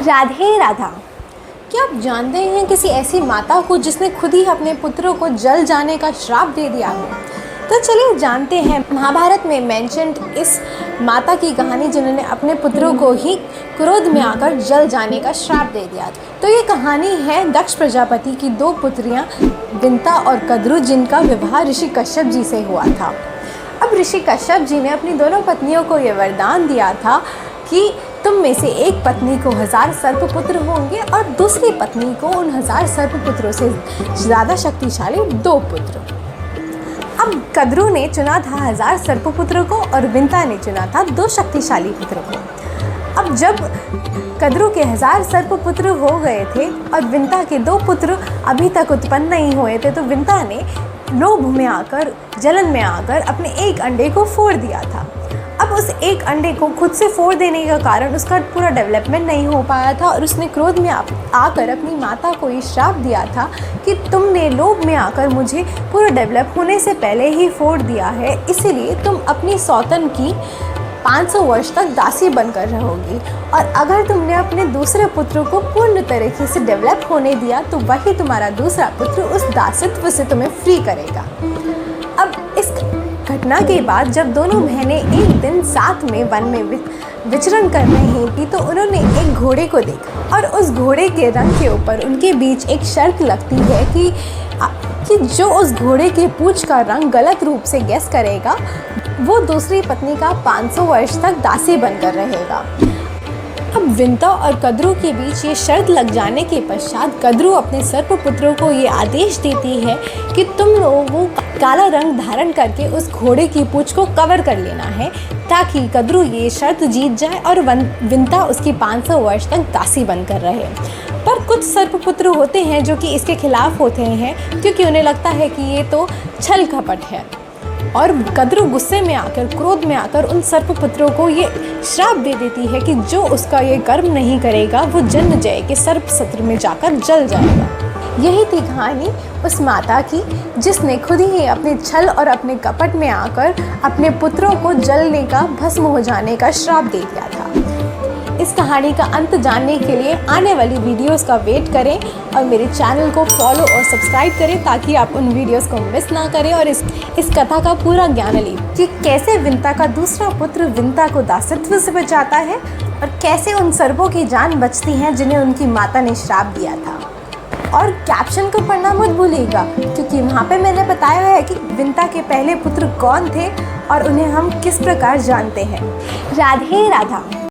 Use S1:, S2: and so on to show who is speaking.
S1: राधे राधा। क्या आप जानते हैं किसी ऐसी माता को जिसने खुद ही अपने पुत्रों को जल जाने का श्राप दे दिया हो? तो चलिए जानते हैं महाभारत में मेंशन्ड इस माता की कहानी जिन्होंने अपने पुत्रों को ही क्रोध में आकर जल जाने का श्राप दे दिया। तो ये कहानी है दक्ष प्रजापति की दो पुत्रियां विंता और कद्रु, जिनका विवाह ऋषि कश्यप जी से हुआ था। अब ऋषि कश्यप जी ने अपनी दोनों पत्नियों को ये वरदान दिया था कि तुम में से एक पत्नी को 1000 सर्पपुत्र होंगे और दूसरी पत्नी को उन 1000 सर्पपुत्रों से ज़्यादा शक्तिशाली 2 पुत्र। अब कद्रु ने चुना था 1000 सर्पपुत्रों को और विंता ने चुना था 2 शक्तिशाली पुत्रों को। अब जब कद्रु के 1000 सर्पपुत्र हो गए थे और विंता के 2 पुत्र अभी तक उत्पन्न नहीं हुए थे, तो विंता ने लोभ में आकर, जलन में आकर अपने एक अंडे को फोड़ दिया था। अब उस एक अंडे को खुद से फोड़ देने का कारण उसका पूरा डेवलपमेंट नहीं हो पाया था और उसने क्रोध में आकर अपनी माता को ये श्राप दिया था कि तुमने लोभ में आकर मुझे पूरा डेवलप होने से पहले ही फोड़ दिया है, इसीलिए तुम अपनी सौतन की 500 वर्ष तक दासी बनकर रहोगी और अगर तुमने अपने दूसरे पुत्र को पूर्ण तरीके से डेवलप होने दिया तो वही तुम्हारा दूसरा पुत्र उस दासित्व से तुम्हें फ्री करेगा। अब इस घटना के बाद जब दोनों बहनें एक दिन साथ में वन में विचरण कर रही थी, तो उन्होंने एक घोड़े को देखा और उस घोड़े के रंग के ऊपर उनके बीच एक शर्त लगती है कि जो उस घोड़े के पूंछ का रंग गलत रूप से गैस करेगा वो दूसरी पत्नी का 500 वर्ष तक दासी बनकर रहेगा। अब विंता और कद्रु के बीच ये शर्त लग जाने के पश्चात कद्रु अपने सर्पपुत्रों को ये आदेश देती है कि तुम लोगों को काला रंग धारण करके उस घोड़े की पूंछ को कवर कर लेना है ताकि कद्रु ये शर्त जीत जाए और विंता उसकी 500 वर्ष तक दासी बनकर रहे। पर कुछ सर्पपुत्र होते हैं जो कि इसके खिलाफ होते हैं क्योंकि उन्हें लगता है कि ये तो छल कपट है और कद्रु गुस्से में आकर, क्रोध में आकर उन सर्पपुत्रों को ये श्राप दे देती है कि जो उसका ये कर्म नहीं करेगा वो जन्म जय के सर्प सत्र में जाकर जल जाएगा। यही थी कहानी उस माता की जिसने खुद ही अपने छल और अपने कपट में आकर अपने पुत्रों को जलने का, भस्म हो जाने का श्राप दे दिया था। इस कहानी का अंत जानने के लिए आने वाली वीडियोस का वेट करें और मेरे चैनल को फॉलो और सब्सक्राइब करें ताकि आप उन वीडियोस को मिस ना करें और इस कथा का पूरा ज्ञान लें कि कैसे विंता का दूसरा पुत्र विंता को दासित्व से बचाता है और कैसे उन सर्पों की जान बचती है जिन्हें उनकी माता ने श्राप दिया था। और कैप्शन को पढ़ना मत भूलिएगा क्योंकि वहाँ पे मैंने बताया है कि विंता के पहले पुत्र कौन थे और उन्हें हम किस प्रकार जानते हैं। राधे राधा।